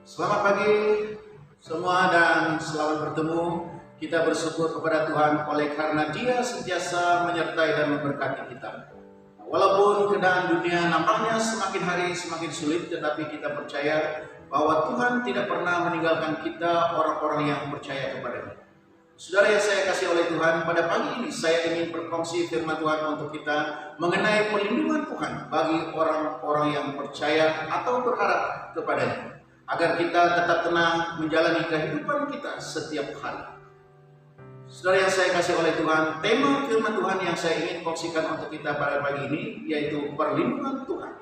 Selamat pagi semua dan selamat bertemu. Kita bersyukur kepada Tuhan oleh karena Dia sentiasa menyertai dan memberkati kita. Walaupun keadaan dunia nampaknya semakin hari semakin sulit, tetapi kita percaya bahwa Tuhan tidak pernah meninggalkan kita, orang-orang yang percaya kepada-Nya. Saudara yang saya kasih oleh Tuhan, pada pagi ini saya ingin berkongsi firman Tuhan untuk kita mengenai perlindungan Tuhan bagi orang-orang yang percaya atau berharap kepada-Nya, agar kita tetap tenang menjalani kehidupan kita setiap hari. Saudara yang saya kasih oleh Tuhan, tema firman Tuhan yang saya ingin kongsikan untuk kita pada pagi ini yaitu perlindungan Tuhan.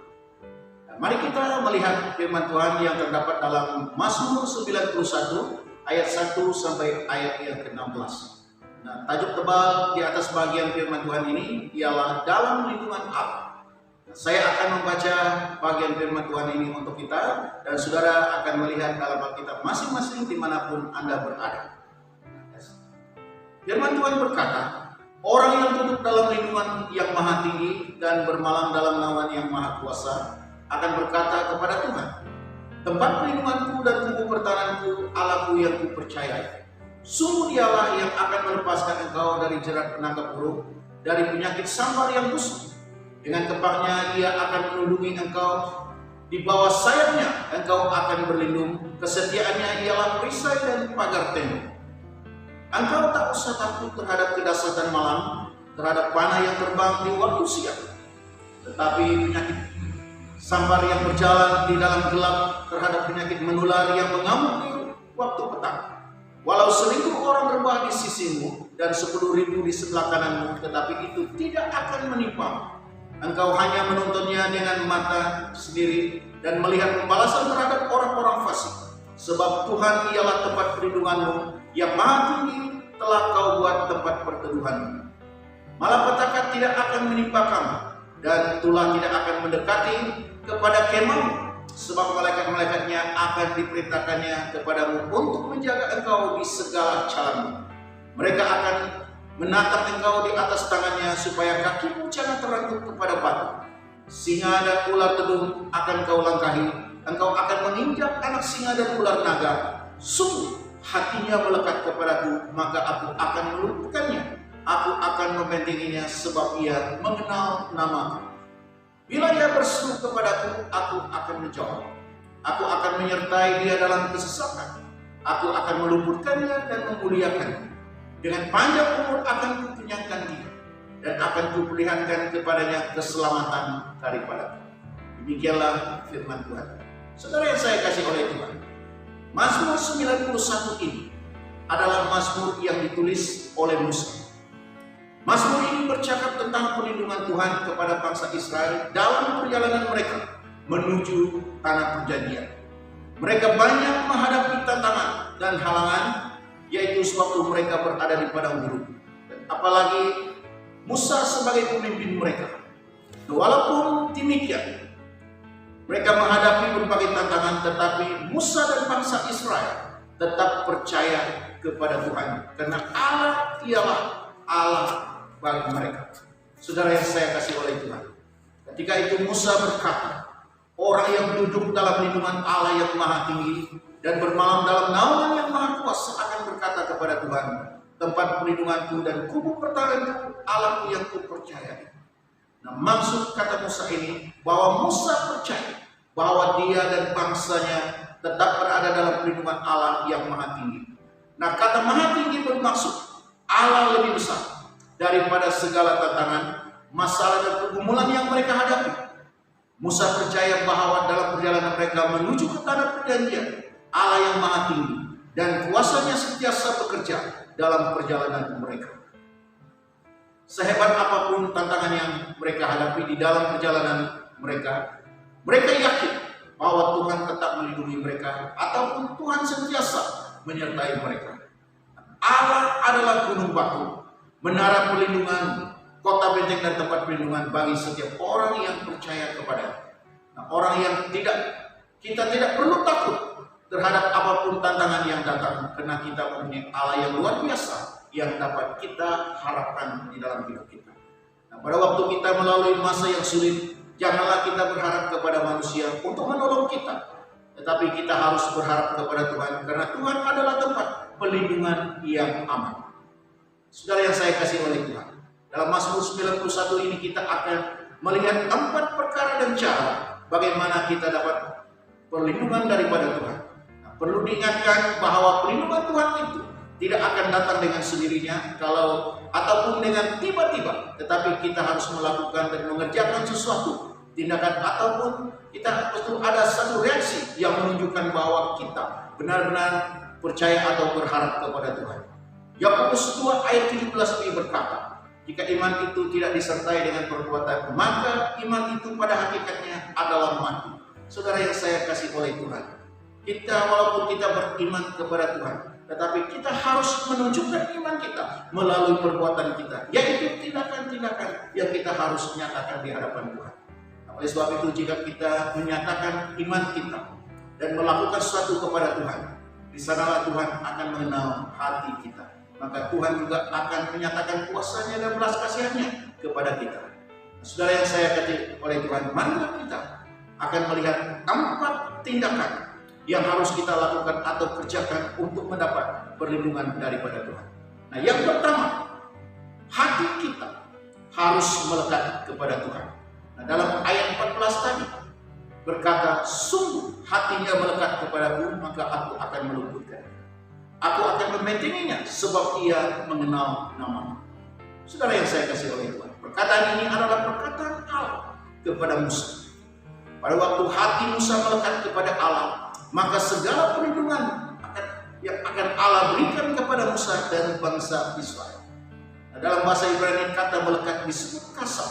Nah, mari kita melihat firman Tuhan yang terdapat dalam Mazmur 91 ayat 1 sampai ayat yang ke-16. Nah, tajuk tebal di atas bagian firman Tuhan ini ialah dalam lindungan Allah. Saya akan membaca bagian firman Tuhan ini untuk kita, dan saudara akan melihat dalam Alkitab masing-masing dimanapun Anda berada. Firman Tuhan berkata, orang yang duduk dalam lindungan yang maha tinggi dan bermalam dalam naungan yang maha kuasa akan berkata kepada Tuhan, tempat perlindunganku dan kubu pertahananku, Allahku yang kupercayai. Sungguh Dialah yang akan melepaskan engkau dari jerat penangkap burung, dari penyakit sambar yang busuk. Dengan kepaknya Ia akan melindungi engkau, di bawah sayapnya engkau akan berlindung, kesetiaannya ialah perisai dan pagar tembok. Engkau tak usah takut terhadap kedahsyatan malam, terhadap panah yang terbang di waktu siang, tetapi penyakit sambar yang berjalan di dalam gelap, terhadap penyakit menular yang mengamuk di waktu petang. Walau 1.000 orang rebah di sisimu dan 10.000 di sebelah kananmu, tetapi itu tidak akan menimpamu. Engkau hanya menontonnya dengan mata sendiri dan melihat pembalasan terhadap orang-orang fasik. Sebab Tuhan ialah tempat perlindunganmu, yang maha tinggi telah kau buat tempat perteduhanmu. Malapetaka tidak akan menimpa kamu, dan tulah tidak akan mendekati kepada kemahmu. Sebab malaikat-malaikatnya akan diperintahkannya kepadamu untuk menjaga engkau di segala caramu. Mereka akan menatap engkau di atas tangannya supaya kakimu jangan terangkut kepada batu. Singa dan ular tedung akan kau langkahi, engkau akan menginjak anak singa dan ular naga. Sungguh hatinya melekat kepadaku, maka aku akan meluputkannya. Aku akan membentenginya sebab ia mengenal namaku. Bila ia berseru kepadaku, aku akan menjawab. Aku akan menyertai dia dalam kesesakan. Aku akan meluputkannya dan memuliakannya. Dengan panjang umur akan kukenyangkan dia, dan akan kuperlihatkan kepadanya keselamatan daripadaku. Demikianlah firman Tuhan. Saudara yang saya kasih oleh Tuhan, Mazmur 91 ini adalah Mazmur yang ditulis oleh Musa. Mazmur ini bercakap tentang perlindungan Tuhan kepada bangsa Israel dalam perjalanan mereka menuju tanah perjanjian. Mereka banyak menghadapi tantangan dan halangan, yaitu sewaktu mereka berada di padang gurun. Dan apalagi Musa sebagai pemimpin mereka. Walaupun demikian, mereka menghadapi berbagai tantangan, tetapi Musa dan bangsa Israel tetap percaya kepada Tuhan, karena Allah ialah Allah bagi mereka. Saudara yang saya kasih oleh Tuhan, ketika itu Musa berkata, orang yang duduk dalam lindungan Allah yang maha tinggi dan bermalam dalam naungan yang maha kuasa akan berkata kepada Tuhan, tempat perlindunganku dan kubu pertahananku, Allahku yang kupercayai. Nah, maksud kata Musa ini bahwa Musa percaya bahwa dia dan bangsanya tetap berada dalam perlindungan Allah yang maha tinggi. Nah, kata maha tinggi bermaksud Allah lebih besar daripada segala tantangan, masalah dan pergumulan yang mereka hadapi. Musa percaya bahwa dalam perjalanan mereka menuju ke tanah perjanjian, Allah yang maha tinggi dan kuasanya sentiasa bekerja dalam perjalanan mereka. Sehebat apapun tantangan yang mereka hadapi di dalam perjalanan mereka, mereka yakin bahwa Tuhan tetap melindungi mereka, ataupun Tuhan sentiasa menyertai mereka. Allah adalah gunung batu, menara perlindungan, kota benteng dan tempat perlindungan bagi setiap orang yang percaya kepada-Nya. Nah, orang yang kita tidak perlu takut terhadap apapun tantangan yang datang, karena kita mempunyai Allah yang luar biasa yang dapat kita harapkan di dalam hidup kita. Nah, pada waktu kita melalui masa yang sulit, janganlah kita berharap kepada manusia untuk menolong kita, tetapi kita harus berharap kepada Tuhan karena Tuhan adalah tempat pelindungan yang aman. Saudara yang saya kasih oleh Tuhan, dalam Mazmur 91 ini kita akan melihat 4 perkara dan cara bagaimana kita dapat perlindungan daripada Tuhan. Nah, perlu diingatkan bahwa perlindungan Tuhan itu tidak akan datang dengan sendirinya ataupun dengan tiba-tiba, tetapi kita harus melakukan dan mengerjakan sesuatu tindakan ataupun kita perlu ada satu reaksi yang menunjukkan bahwa kita benar-benar percaya atau berharap kepada Tuhan. Yakobus 2 ayat 17 ini berkata, jika iman itu tidak disertai dengan perbuatan, maka iman itu pada hakikatnya adalah mati. Saudara yang saya kasih oleh Tuhan, walaupun kita beriman kepada Tuhan, tetapi kita harus menunjukkan iman kita melalui perbuatan kita, yaitu tindakan-tindakan yang kita harus nyatakan di hadapan Tuhan. Nah, oleh sebab itu, jika kita menyatakan iman kita dan melakukan sesuatu kepada Tuhan, di sanalah Tuhan akan mengenal hati kita. Maka Tuhan juga akan menyatakan kuasa-Nya dan belas kasihan-Nya kepada kita. Nah, saudara yang saya kasih oleh Tuhan, marilah kita akan melihat 4 tindakan yang harus kita lakukan atau kerjakan untuk mendapat perlindungan daripada Tuhan. Nah, yang pertama, hati kita harus melekat kepada Tuhan. Nah, dalam ayat 14 tadi berkata, sungguh hatinya melekat kepadaku, maka aku akan meluputkan. Aku akan membentenginya sebab ia mengenal namamu. Saudara yang saya kasih oleh Tuhan, perkataan ini adalah perkataan Allah kepada Musa. Pada waktu hati Musa melekat kepada Allah, maka segala perlindungan yang akan Allah berikan kepada Musa dan bangsa Israel. Nah, dalam bahasa Ibrani kata melekat disebut kasam.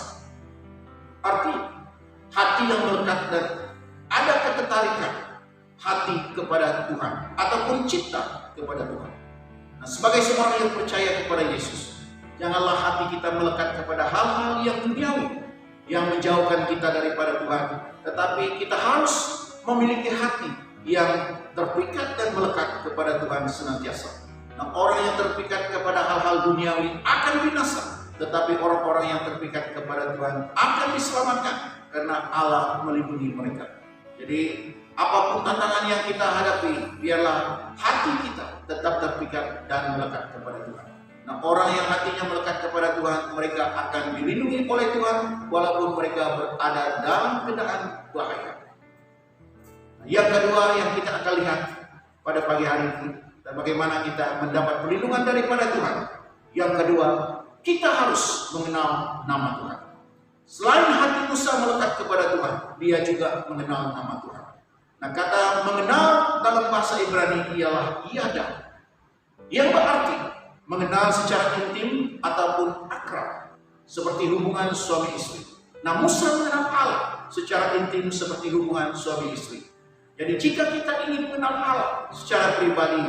Arti hati yang melekat dan ada ketertarikan hati kepada Tuhan ataupun cinta kepada Tuhan. Nah, sebagai seorang yang percaya kepada Yesus, janganlah hati kita melekat kepada hal-hal yang duniawi yang menjauhkan kita daripada Tuhan, tetapi kita harus memiliki hati yang terpikat dan melekat kepada Tuhan senantiasa. Nah, orang yang terpikat kepada hal-hal duniawi akan binasa, tetapi orang-orang yang terpikat kepada Tuhan akan diselamatkan karena Allah melindungi mereka. Jadi apapun tantangan yang kita hadapi, biarlah hati kita tetap terpikat dan melekat kepada Tuhan. Nah, orang yang hatinya melekat kepada Tuhan, mereka akan dilindungi oleh Tuhan walaupun mereka berada dalam keadaan bahaya. Nah, yang kedua yang kita akan lihat pada pagi hari ini, dan bagaimana kita mendapat perlindungan daripada Tuhan. Yang kedua, kita harus mengenal nama Tuhan. Selain hati Musa melekat kepada Tuhan, dia juga mengenal nama Tuhan. Nah, kata mengenal dalam bahasa Ibrani ialah yada, yang berarti mengenal secara intim ataupun akrab, seperti hubungan suami istri. Nah, Musa mengenal Allah secara intim seperti hubungan suami istri. Jadi jika kita ingin mengenal Allah secara pribadi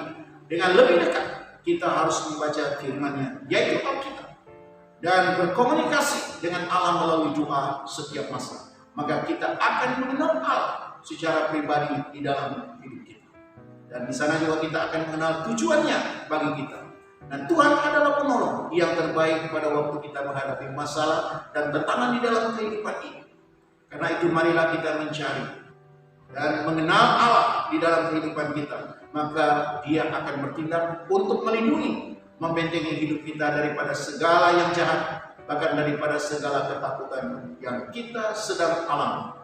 dengan lebih dekat, kita harus membaca firman-Nya, yaitu Alkitab, dan berkomunikasi dengan Allah melalui doa setiap masa. Maka kita akan mengenal Allah secara pribadi di dalam hidup kita. Dan di sana juga kita akan mengenal tujuannya bagi kita. Dan Tuhan adalah penolong yang terbaik pada waktu kita menghadapi masalah dan tantangan di dalam kehidupan ini. Karena itu marilah kita mencari dan mengenal Allah di dalam kehidupan kita. Maka Dia akan bertindak untuk melindungi, membentengi hidup kita daripada segala yang jahat, bahkan daripada segala ketakutan yang kita sedang alami.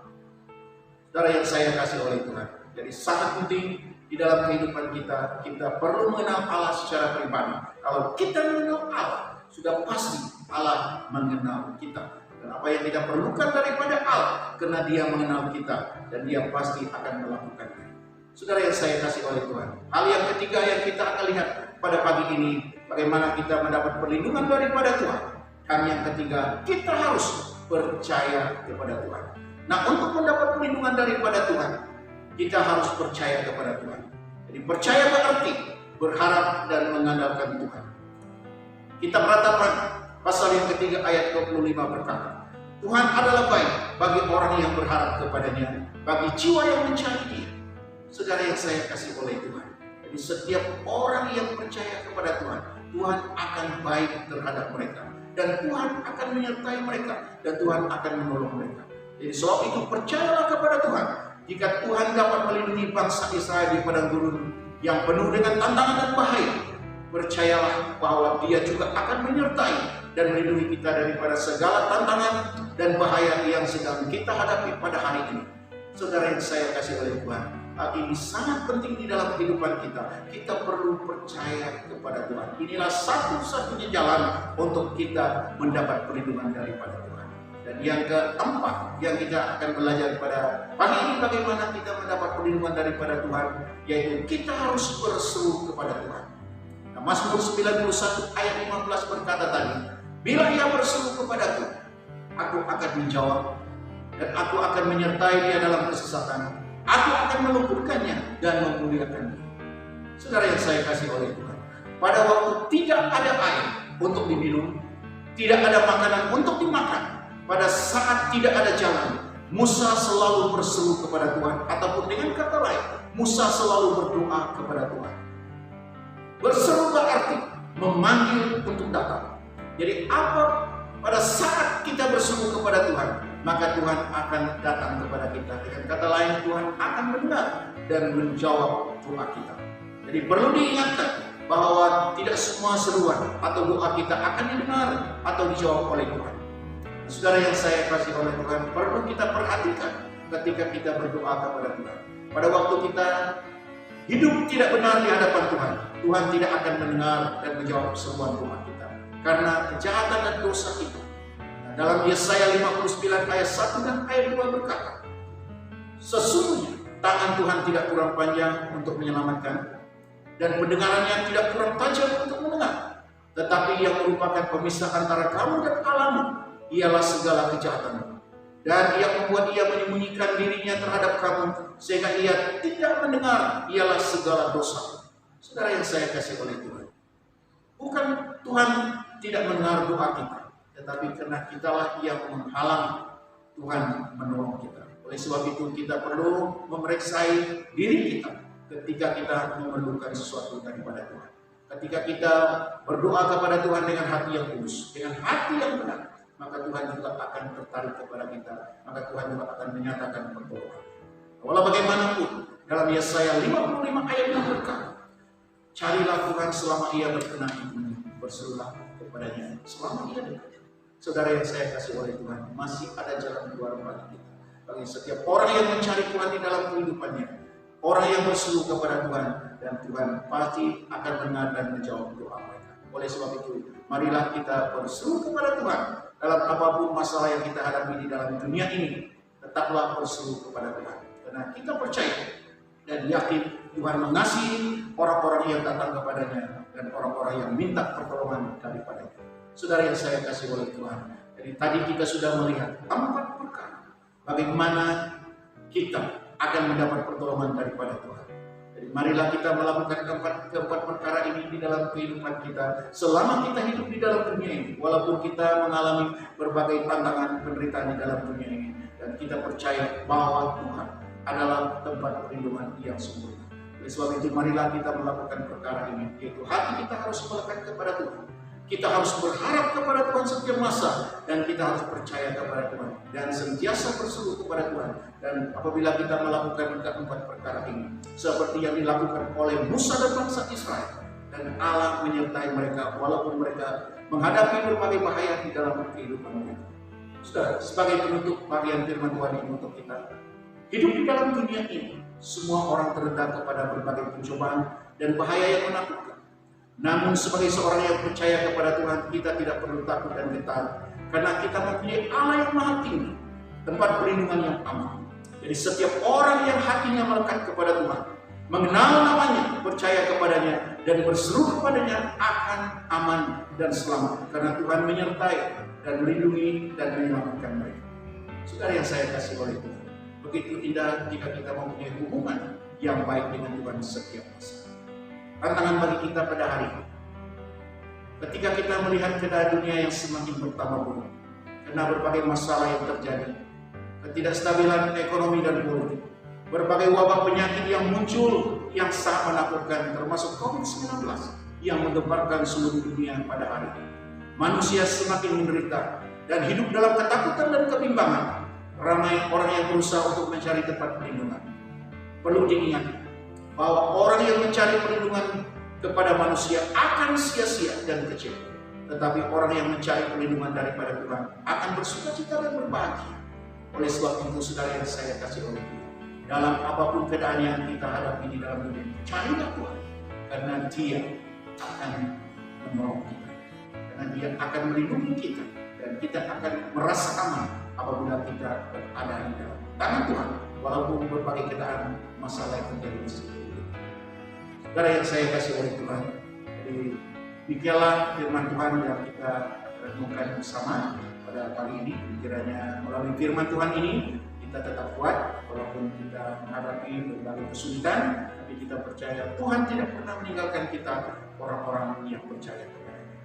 Saudara yang saya kasih oleh Tuhan, jadi sangat penting di dalam kehidupan kita, kita perlu mengenal Allah secara pribadi. Kalau kita mengenal Allah, sudah pasti Allah mengenal kita. Dan apa yang kita perlukan daripada Allah, karena Dia mengenal kita dan Dia pasti akan melakukannya. Saudara yang saya kasih oleh Tuhan, hal yang ketiga yang kita akan lihat pada pagi ini, bagaimana kita mendapat perlindungan daripada Tuhan. Dan yang ketiga, kita harus percaya kepada Tuhan. Nah, untuk mendapat perlindungan daripada Tuhan, kita harus percaya kepada Tuhan. Jadi percaya berarti berharap dan mengandalkan Tuhan. Kita beratapan pasal yang ketiga ayat 25 berkata, Tuhan adalah baik bagi orang yang berharap kepadanya, bagi jiwa yang mencari Dia. Saudara yang saya kasih oleh Tuhan, jadi setiap orang yang percaya kepada Tuhan, Tuhan akan baik terhadap mereka, dan Tuhan akan menyertai mereka, dan Tuhan akan menolong mereka. Jadi sebab itu percayalah kepada Tuhan, jika Tuhan dapat melindungi bangsa Israel di padang gurun yang penuh dengan tantangan dan bahaya, percayalah bahwa Dia juga akan menyertai dan melindungi kita daripada segala tantangan dan bahaya yang sedang kita hadapi pada hari ini. Saudara yang saya kasih oleh Tuhan, hal ini sangat penting di dalam kehidupan kita. Kita perlu percaya kepada Tuhan. Inilah satu-satunya jalan untuk kita mendapat perlindungan daripada Tuhan. Dan yang keempat yang kita akan belajar pada pagi ini, bagaimana kita mendapat perlindungan daripada Tuhan, yaitu kita harus berseru kepada Tuhan. Nah, Mazmur 91 ayat 15 berkata tadi, bila ia berseru kepadaku, aku akan menjawab, dan aku akan menyertai dia dalam kesesatan. Aku akan meluputkannya dan memuliakannya. Saudara yang saya kasih oleh Tuhan, pada waktu tidak ada air untuk diminum, tidak ada makanan untuk dimakan, pada saat tidak ada jalan, Musa selalu berseru kepada Tuhan, ataupun dengan kata lain, Musa selalu berdoa kepada Tuhan. Berseru berarti memanggil untuk datang. Jadi apa pada saat kita berseru kepada Tuhan, maka Tuhan akan datang kepada kita. Dengan kata lain, Tuhan akan mendengar dan menjawab doa kita. Jadi perlu diingatkan bahwa tidak semua seruan atau doa kita akan didengar atau dijawab oleh Tuhan. Saudara yang saya kasih oleh Tuhan, perlu kita perhatikan ketika kita berdoa kepada Tuhan. Pada waktu kita hidup tidak benar di hadapan Tuhan, Tuhan tidak akan mendengar dan menjawab seruan doa kita karena kejahatan dan dosa kita. Nah, dalam Yesaya 59 ayat 1 dan ayat 2 berkata, sesungguhnya tangan Tuhan tidak kurang panjang untuk menyelamatkan, dan pendengarannya tidak kurang tajam untuk mendengar, tetapi yang merupakan pemisah antara kamu dan Allahmu ialah segala kejahatan, dan yang membuat ia menyembunyikan dirinya terhadap kamu sehingga ia tidak mendengar ialah segala dosa. Saudara yang saya kasih oleh Tuhan, bukan Tuhan tidak mendengar doa kita, tetapi karena kitalah yang menghalang Tuhan menolong kita. Oleh sebab itu kita perlu memeriksai diri kita ketika kita memerlukan sesuatu daripada Tuhan. Ketika kita berdoa kepada Tuhan dengan hati yang tulus, dengan hati yang benar, maka Tuhan juga akan tertarik kepada kita, maka Tuhan juga akan menyatakan pertolongan. Walau bagaimanapun, dalam Yesaya 55 ayat 6 berkata, carilah Tuhan selama ia berkenan, berserulah kepadanya selama ia dekat. Saudara yang saya kasih oleh Tuhan, masih ada jalan keluar bagi kita. Bagi setiap orang yang mencari Tuhan di dalam kehidupannya, orang yang berseru kepada Tuhan, dan Tuhan pasti akan dengar dan menjawab doa mereka. Oleh sebab itu, marilah kita berseru kepada Tuhan dalam apapun masalah yang kita hadapi di dalam dunia ini. Tetaplah berseru kepada Tuhan, karena kita percaya dan yakin Tuhan mengasihi orang-orang yang datang kepadanya dan orang-orang yang minta pertolongan daripadanya. Saudara yang saya kasih oleh Tuhan, jadi tadi kita sudah melihat 4 perkara bagaimana kita akan mendapat pertolongan daripada Tuhan. Jadi marilah kita melakukan keempat perkara ini di dalam kehidupan kita selama kita hidup di dalam dunia ini, walaupun kita mengalami berbagai tantangan penderitaan di dalam dunia ini, dan kita percaya bahwa Tuhan adalah tempat perlindungan yang sempurna. Oleh sebab itu marilah kita melakukan perkara ini, yaitu hati kita harus melekat kepada Tuhan. Kita harus berharap kepada Tuhan setiap masa, dan kita harus percaya kepada Tuhan dan sentiasa berseru kepada Tuhan. Dan apabila kita melakukan keempat perkara ini, seperti yang dilakukan oleh Musa dan bangsa Israel, dan Allah menyertai mereka walaupun mereka menghadapi berbagai bahaya di dalam kehidupan mereka. Saudara, sebagai penutup bagian firman Tuhan ini untuk kita, hidup di dalam dunia ini, semua orang terdedah kepada berbagai pencobaan dan bahaya yang menakutkan. Namun sebagai seorang yang percaya kepada Tuhan, kita tidak perlu takut dan getar, karena kita mempunyai Allah yang maha tinggi, tempat perlindungan yang aman. Jadi setiap orang yang hatinya melekat kepada Tuhan, mengenal namanya, percaya kepadanya, dan berseru kepadanya akan aman dan selamat, karena Tuhan menyertai dan melindungi dan menyelamatkan mereka. Saudara yang saya kasih oleh Tuhan, begitu indah jika kita mempunyai hubungan yang baik dengan Tuhan setiap masa. Tantangan bagi kita pada hari ini, ketika kita melihat keadaan dunia yang semakin bertambah buruk, karena berbagai masalah yang terjadi, ketidakstabilan ekonomi dan politik, berbagai wabah penyakit yang muncul yang sangat menakutkan, termasuk COVID-19 yang menggemparkan seluruh dunia pada hari ini. Manusia semakin menderita dan hidup dalam ketakutan dan kebimbangan. ramai orang yang berusaha untuk mencari tempat perlindungan. Perlu diingat bahwa orang yang mencari perlindungan kepada manusia akan sia-sia dan kecewa. Tetapi orang yang mencari perlindungan daripada Tuhan akan bersukacita dan berbahagia. Oleh sebab itu, saudara yang saya kasih oleh Tuhan, dalam apapun keadaan yang kita hadapi di dalam dunia, carilah Tuhan, karena Dia akan menolong kita, karena Dia akan melindungi kita, dan kita akan merasa aman apabila kita berada di dalam tangan Tuhan, walaupun berbagai keadaan masalah yang terjadi di sekitar kita. Saudara yang saya kasih oleh Tuhan, jadi demikianlah firman Tuhan yang kita renungkan bersama pada kali ini. Kiranya melalui firman Tuhan ini kita tetap kuat walaupun kita menghadapi berbagai kesulitan, tapi kita percaya Tuhan tidak pernah meninggalkan kita, orang-orang yang percaya kepada-Nya.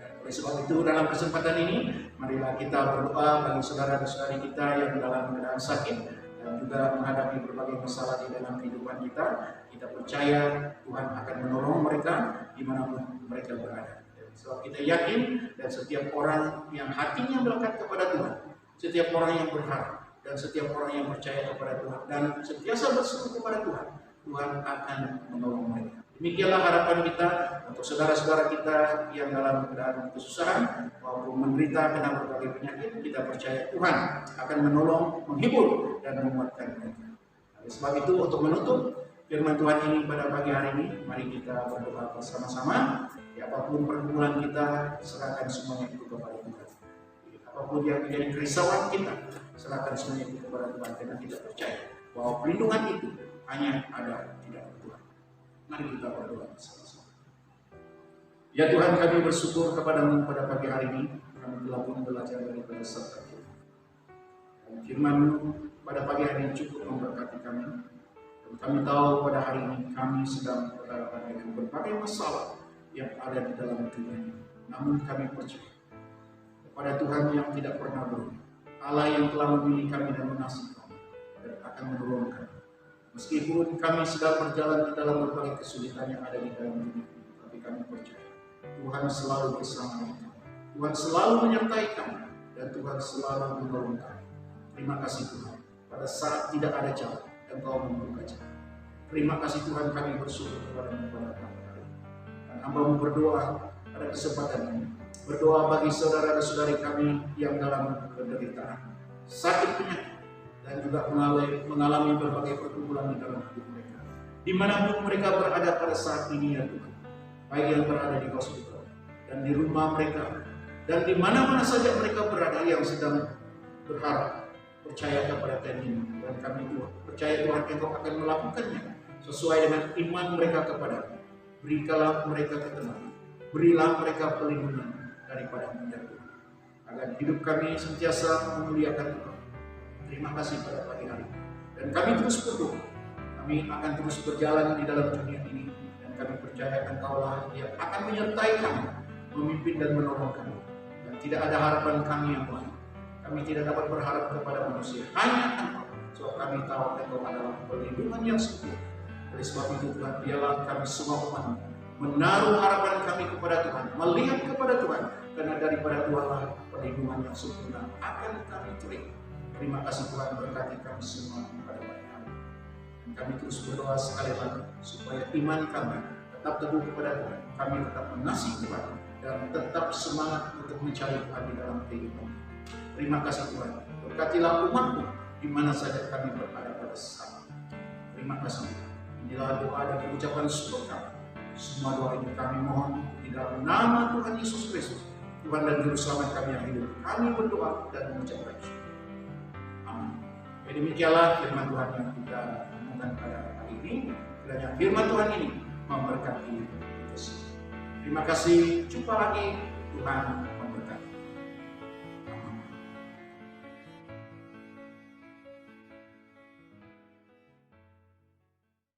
Dan oleh sebab itu, dalam kesempatan ini marilah kita berdoa bagi saudara dan saudari kita yang dalam keadaan sakit dan juga menghadapi berbagai masalah di dalam kehidupan kita. Kita percaya Tuhan akan menolong mereka dimanapun mereka berada. Sebab kita yakin, dan setiap orang yang hatinya melekat kepada Tuhan, setiap orang yang berharap, dan setiap orang yang percaya kepada Tuhan, dan sentiasa berseru kepada Tuhan, Tuhan akan menolong mereka. Demikianlah harapan kita untuk saudara-saudara kita yang dalam keadaan kesusahan maupun menderita karena berbagai penyakit. Kita percaya Tuhan akan menolong, menghibur, dan menguatkan mereka. Oleh sebab itu, untuk menutup firman Tuhan ini pada pagi hari ini, mari kita berdoa bersama-sama. Apapun pergumulan kita, serahkan semuanya itu kepada Tuhan. Apapun yang menjadi kerisauan kita, serahkan semuanya itu kepada Tuhan, karena kita percaya bahwa perlindungan itu hanya ada di dalam Tuhan. Mari kita berdoa bersama-sama. Ya Tuhan, kami bersyukur kepada-Mu pada pagi hari ini. Kami telah pun belajar daripada sabda Tuhan. Dan firman-Mu pada pagi hari ini cukup memberkati kami. Dan kami tahu pada hari ini kami sedang berhadapan dengan berbagai masalah yang ada di dalam dunia ini. Namun kami percaya kepada Tuhan yang tidak pernah berubah, Allah yang telah memilih kami dan mengasihi kami dan akan menolong kami. Meskipun kami sedang berjalan di dalam berbagai kesulitan yang ada di dalam dunia ini, tapi kami percaya Tuhan selalu bersama kami. Tuhan selalu menyertai kami, dan Tuhan selalu menolong kami. Terima kasih Tuhan, pada saat tidak ada jalan, Engkau membuka jalan. Terima kasih Tuhan, kami bersyukur kepada-Mu pada pagi hari ini. Dan hamba-Mu berdoa pada kesempatan ini, berdoa bagi saudara dan saudari kami yang dalam penderitaan, sakit penyakit, dan juga mengalami berbagai pergumulan di dalam hidup mereka. Dimanapun mereka berada pada saat ini ya Tuhan, baik yang berada di hospital, dan di rumah mereka, dan di mana-mana saja mereka berada yang sedang berharap, percaya kepada Tuhan, dan kami Tuhan, percaya Tuhan Engkau akan melakukannya sesuai dengan iman mereka kepada-Mu. Berikanlah mereka ketenangan, berilah mereka perlindungan daripada-Mu ya Tuhan, agar hidup kami sentiasa memuliakan Tuhan. Terima kasih pada pagi hari ini. Dan kami terus berdoa, kami akan terus berjalan di dalam dunia ini, dan kami percaya Engkau-lah yang akan menyertai kami, memimpin dan menolong kami. Dan tidak ada harapan kami yang lain. Kami tidak dapat berharap kepada manusia, hanya Engkau. Sebab kami tahu Engkau adalah perlindungan yang sempurna. Oleh sebab itu Tuhan, biarlah kami semua umat menaruh harapan kami kepada Tuhan, melihat kepada Tuhan, karena daripada Tuhanlah perlindungan yang sempurna akan kami terima. Terima kasih Tuhan, berkati kami semua pada pagi hari ini. Dan kami terus berdoa sekali lagi supaya iman kami tetap teguh kepada Tuhan, kami tetap mengasihi Tuhan, dan tetap semangat untuk mencari Tuhan di dalam kehidupan. Terima kasih Tuhan, berkatilah umat-Mu di mana saja kami berada pada saat ini. Terima kasih Tuhan. Inilah doa dan ucapan syukur kami. Semua doa ini kami mohon di dalam nama Tuhan Yesus Kristus, Tuhan dan Juru Selamat kami yang hidup. Kami berdoa dan mengucapkan syukur. Amin. Jadi demikianlah firman Tuhan yang kita renungkan pada hari ini. Kiranya firman Tuhan ini memberkati kita semua. Terima kasih. Jumpa lagi. Tuhan